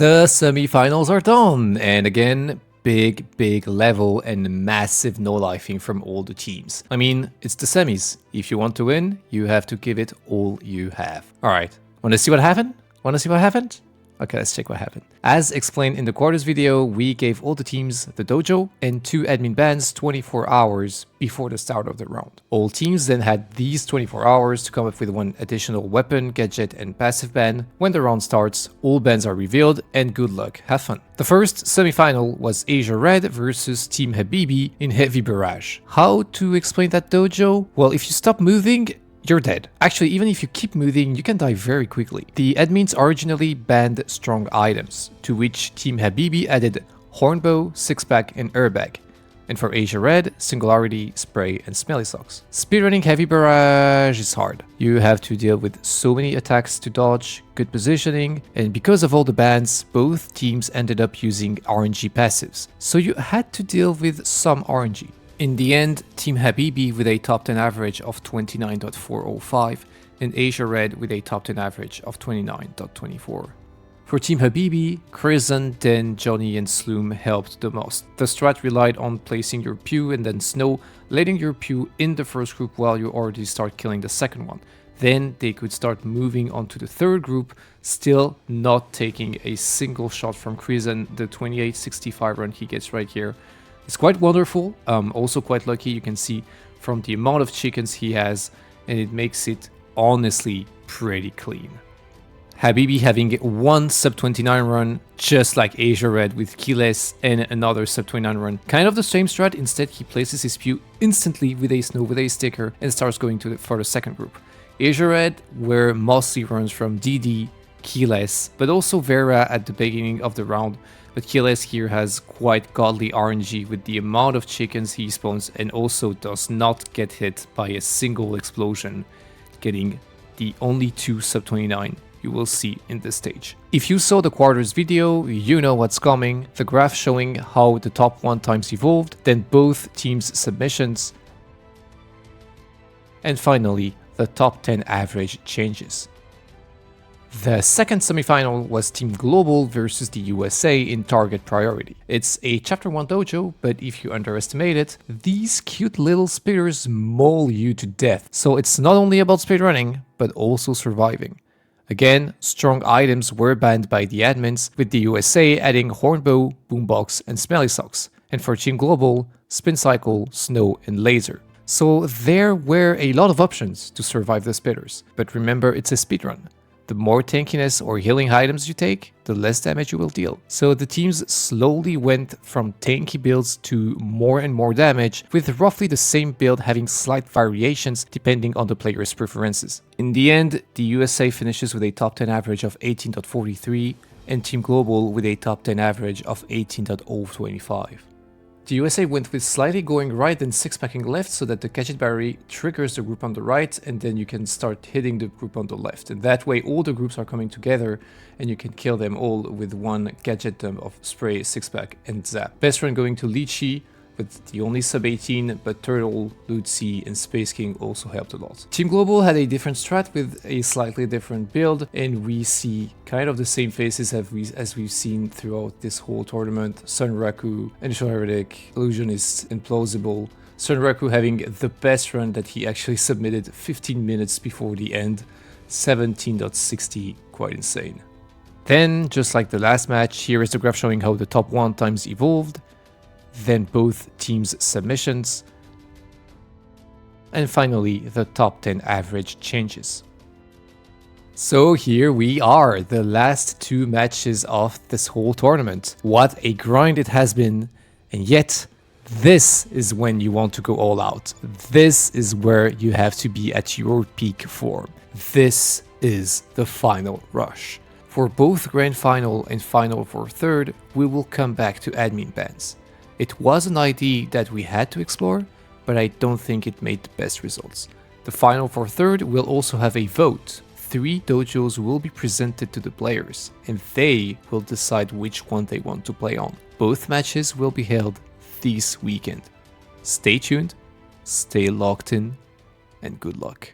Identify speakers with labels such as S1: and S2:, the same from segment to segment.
S1: The semi-finals are done, and again, big level and massive no-lifing from all the teams. I mean, it's the semis. If you want to win, you have to give it all you have. Alright, wanna see what happened? Okay, let's check what happened. As explained in the quarters video, we gave all the teams the dojo and 2 admin bans 24 hours before the start of the round. All teams then had these 24 hours to come up with one additional weapon, gadget and passive ban. When the round starts, all bans are revealed and good luck, have fun. The first semi-final was Asia Red versus Team Habibi in Heavy Barrage. How to explain that dojo? Well, if you stop moving, you're dead. Actually, even if you keep moving, you can die very quickly. The admins originally banned strong items, to which Team Habibi added Hornbow, Six-Pack and Airbag. And for Asia Red, Singularity, Spray and Smelly Socks. Speedrunning Heavy Barrage is hard. You have to deal with so many attacks to dodge, good positioning, and because of all the bans, both teams ended up using RNG passives. So you had to deal with some RNG. In the end, Team Habibi with a top 10 average of 29.405 and Asia Red with a top 10 average of 29.24. For Team Habibi, Crimson, Den, Johnny and Sloom helped the most. The strat relied on placing your pew and then Snow, letting your pew in the first group while you already start killing the second one. Then they could start moving on to the third group, still not taking a single shot from Crimson, the 28-65 run he gets right here. It's quite wonderful, also quite lucky, you can see from the amount of chickens he has, and it makes it honestly pretty clean. Habibi having one sub 29 run, just like Asia Red with keyless and another sub 29 run. Kind of the same strat, instead he places his pew instantly with a Snow with a sticker and starts going for the second group. Asia Red were mostly runs from DD, keyless, but also Vera at the beginning of the round. But keyless here has quite godly RNG with the amount of chickens he spawns and also does not get hit by a single explosion, getting the only 2 sub 29 you will see in this stage. If you saw the quarters video, you know what's coming. The graph showing how the top 1 times evolved, then both teams' submissions, and finally the top 10 average changes. The second semifinal was Team Global versus the USA in target priority. It's a chapter 1 dojo, but if you underestimate it, these cute little speeders maul you to death. So it's not only about speedrunning, but also surviving. Again, strong items were banned by the admins, with the USA adding Hornbow, Boombox and Smelly Socks, and for Team Global, Spin Cycle, Snow and Laser. So there were a lot of options to survive the speeders, but remember it's a speedrun. The more tankiness or healing items you take, the less damage you will deal. So the teams slowly went from tanky builds to more and more damage, with roughly the same build having slight variations depending on the player's preferences. In the end, the USA finishes with a top 10 average of 18.43 and Team Global with a top 10 average of 18.025. The USA went with slightly going right and 6-packing left so that the gadget battery triggers the group on the right and then you can start hitting the group on the left. And that way all the groups are coming together and you can kill them all with one gadget dump of Spray, 6-pack and Zap. Best run going to Lychee with the only sub 18, but Turtle, Lucy and Space King also helped a lot. Team Global had a different strat with a slightly different build, and we see kind of the same faces as we've seen throughout this whole tournament. Sunraku, Initial Heretic, Illusionist and Plausible. Sunraku having the best run that he actually submitted 15 minutes before the end, 17.60, quite insane. Then, just like the last match, here is the graph showing how the top 1 times evolved, then both teams' submissions, and finally the top 10 average changes. So here we are, the last 2 matches of this whole tournament. What a grind it has been, and yet this is when you want to go all out. This is where you have to be at your peak form. This is the final rush. For both Grand Final and Final for Third, we will come back to admin bans. It was an idea that we had to explore, but I don't think it made the best results. The Final for Third will also have a vote. 3 dojos will be presented to the players, and they will decide which one they want to play on. Both matches will be held this weekend. Stay tuned, stay locked in, and good luck.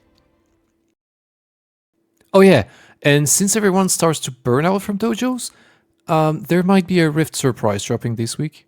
S1: Oh yeah, and since everyone starts to burn out from dojos, There might be a Rift surprise dropping this week.